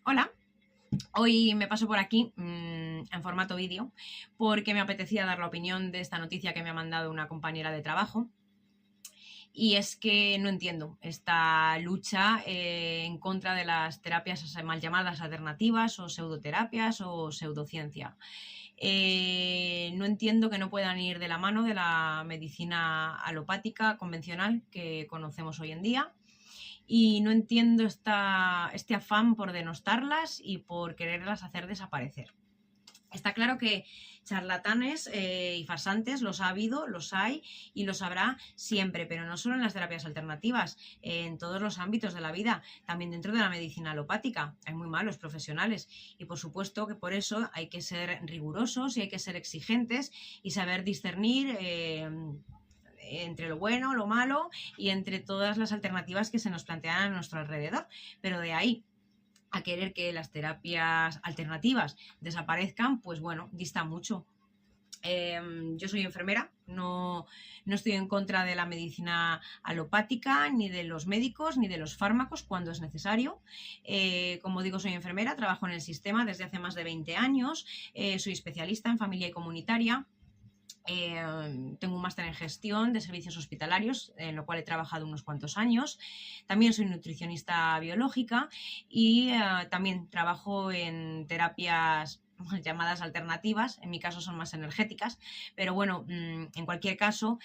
Hola, hoy me paso por aquí en formato vídeo porque me apetecía dar la opinión de esta noticia que me ha mandado una compañera de trabajo. Y es que no entiendo esta lucha en contra de las terapias mal llamadas alternativas o pseudoterapias o pseudociencia. No entiendo que no puedan ir de la mano de la medicina alopática convencional que conocemos hoy en día, y no entiendo este afán por denostarlas y por quererlas hacer desaparecer. Está claro que charlatanes y farsantes los ha habido, los hay y los habrá siempre, pero no solo en las terapias alternativas, en todos los ámbitos de la vida, también dentro de la medicina alopática. Hay muy malos profesionales y por supuesto que por eso hay que ser rigurosos y hay que ser exigentes y saber discernir entre lo bueno, lo malo y entre todas las alternativas que se nos plantean a nuestro alrededor. Pero de ahí a querer que las terapias alternativas desaparezcan, pues bueno, dista mucho. Yo soy enfermera, no estoy en contra de la medicina alopática, ni de los médicos, ni de los fármacos cuando es necesario. Como digo, soy enfermera, trabajo en el sistema desde hace más de 20 años, soy especialista en familia y comunitaria. Tengo un máster en gestión de servicios hospitalarios, en lo cual he trabajado unos cuantos años. También soy nutricionista biológica y también trabajo en terapias llamadas alternativas, en mi caso son más energéticas, pero bueno, en cualquier caso,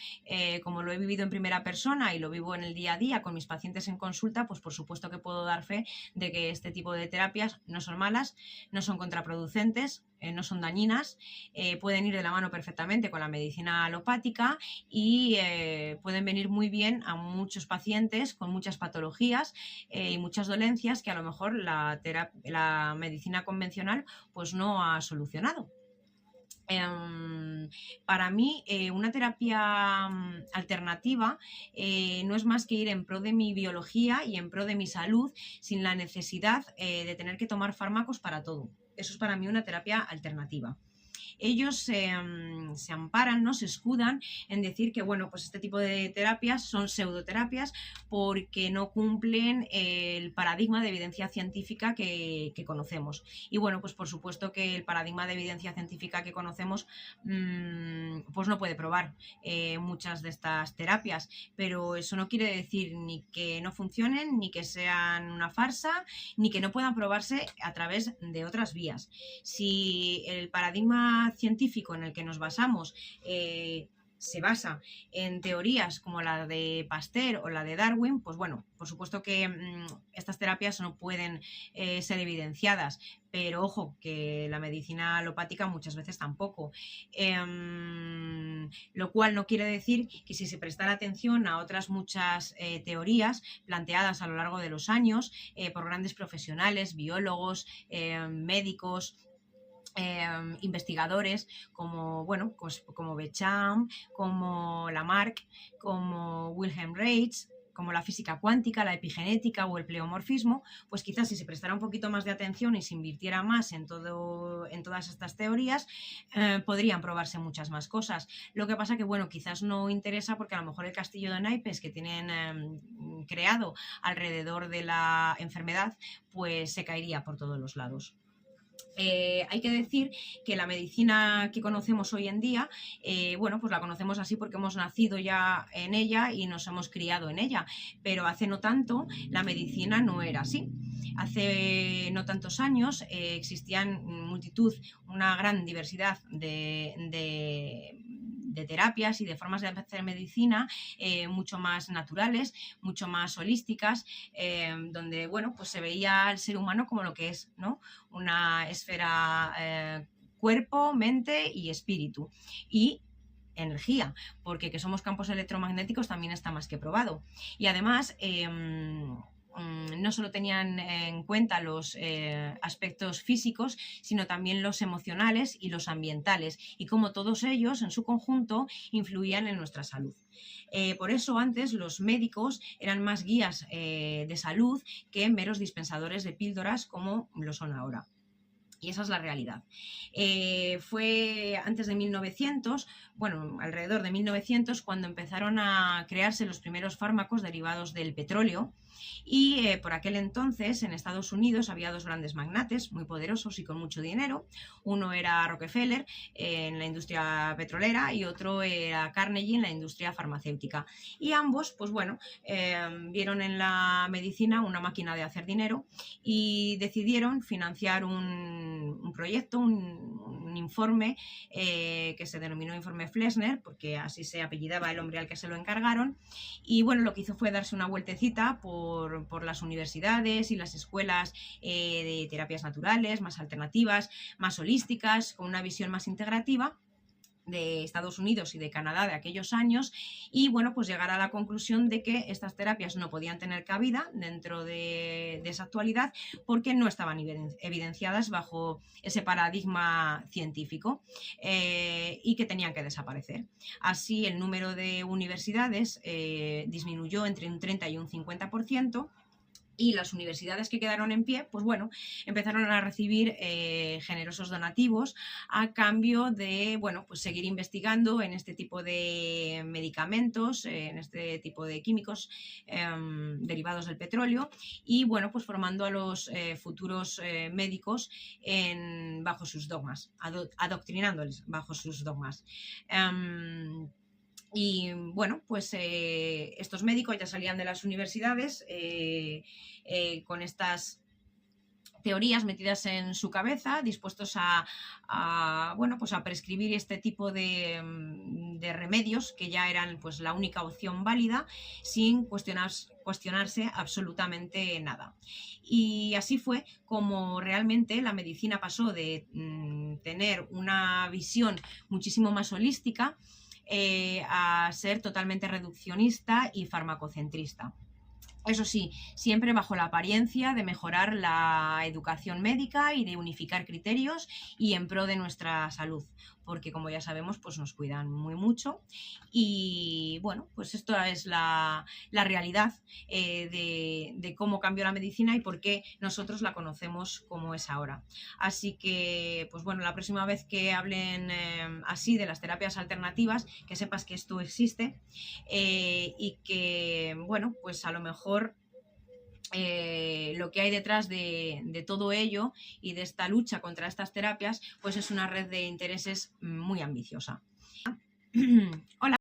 como lo he vivido en primera persona y lo vivo en el día a día con mis pacientes en consulta, pues por supuesto que puedo dar fe de que este tipo de terapias no son malas, no son contraproducentes, no son dañinas, pueden ir de la mano perfectamente con la medicina alopática y pueden venir muy bien a muchos pacientes con muchas patologías y muchas dolencias que a lo mejor la medicina convencional pues no ha solucionado. Para mí, una terapia alternativa no es más que ir en pro de mi biología y en pro de mi salud sin la necesidad de tener que tomar fármacos para todo. Eso es para mí una terapia alternativa. Ellos se amparan, ¿no? Se escudan en decir que, bueno, pues este tipo de terapias son pseudoterapias porque no cumplen el paradigma de evidencia científica que conocemos. Y bueno, pues por supuesto que el paradigma de evidencia científica que conocemos pues no puede probar muchas de estas terapias, pero eso no quiere decir ni que no funcionen, ni que sean una farsa, ni que no puedan probarse a través de otras vías. Si el paradigma científico en el que nos basamos se basa en teorías como la de Pasteur o la de Darwin, pues bueno, por supuesto que estas terapias no pueden ser evidenciadas, pero ojo, que la medicina alopática muchas veces tampoco. Lo cual no quiere decir que si se prestara atención a otras muchas teorías planteadas a lo largo de los años por grandes profesionales, biólogos, médicos, investigadores como, bueno, pues como Bechamp, como Lamarck, como Wilhelm Reich, como la física cuántica, la epigenética o el pleomorfismo, pues quizás si se prestara un poquito más de atención y se invirtiera más en todas estas teorías, podrían probarse muchas más cosas. Lo que pasa que, bueno, quizás no interesa porque a lo mejor el castillo de naipes que tienen creado alrededor de la enfermedad, pues se caería por todos los lados. Hay que decir que la medicina que conocemos hoy en día, bueno, pues la conocemos así porque hemos nacido ya en ella y nos hemos criado en ella, pero hace no tanto la medicina no era así. Hace no tantos años existían una gran diversidad de terapias y de formas de hacer medicina mucho más naturales, mucho más holísticas, donde, bueno, pues se veía al ser humano como lo que es, ¿no? Una esfera cuerpo, mente y espíritu. Y energía, porque que somos campos electromagnéticos también está más que probado. Y además, no solo tenían en cuenta los aspectos físicos, sino también los emocionales y los ambientales, y cómo todos ellos en su conjunto influían en nuestra salud. Por eso antes los médicos eran más guías de salud que meros dispensadores de píldoras como lo son ahora. Y esa es la realidad. Fue antes de 1900, bueno, alrededor de 1900, cuando empezaron a crearse los primeros fármacos derivados del petróleo, Y por aquel entonces en Estados Unidos había dos grandes magnates muy poderosos y con mucho dinero. Uno era Rockefeller en la industria petrolera y otro era Carnegie en la industria farmacéutica. Y ambos, pues bueno, vieron en la medicina una máquina de hacer dinero y decidieron financiar un proyecto, un informe que se denominó informe Flesner, porque así se apellidaba el hombre al que se lo encargaron. Y bueno, lo que hizo fue darse una vueltecita por las universidades y las escuelas de terapias naturales, más alternativas, más holísticas, con una visión más integrativa de Estados Unidos y de Canadá de aquellos años, y bueno, pues llegar a la conclusión de que estas terapias no podían tener cabida dentro de esa actualidad porque no estaban evidenciadas bajo ese paradigma científico y que tenían que desaparecer. Así el número de universidades disminuyó entre un 30 y un 50%. Y las universidades que quedaron en pie, pues bueno, empezaron a recibir generosos donativos a cambio de, bueno, pues seguir investigando en este tipo de medicamentos, en este tipo de químicos derivados del petróleo y, bueno, pues formando a los futuros médicos bajo sus dogmas, adoctrinándoles bajo sus dogmas. Y bueno, pues estos médicos ya salían de las universidades con estas teorías metidas en su cabeza, dispuestos bueno, pues a prescribir este tipo de remedios que ya eran pues la única opción válida sin cuestionarse absolutamente nada. Y así fue como realmente la medicina pasó de tener una visión muchísimo más holística a ser totalmente reduccionista y farmacocentrista. Eso sí, siempre bajo la apariencia de mejorar la educación médica y de unificar criterios y en pro de nuestra salud, porque como ya sabemos, pues nos cuidan muy mucho y bueno, pues esto es la realidad de cómo cambió la medicina y por qué nosotros la conocemos como es ahora. Así que, pues bueno, la próxima vez que hablen así de las terapias alternativas, que sepas que esto existe y que, bueno, pues a lo mejor lo que hay detrás de todo ello y de esta lucha contra estas terapias, pues es una red de intereses muy ambiciosa. Hola.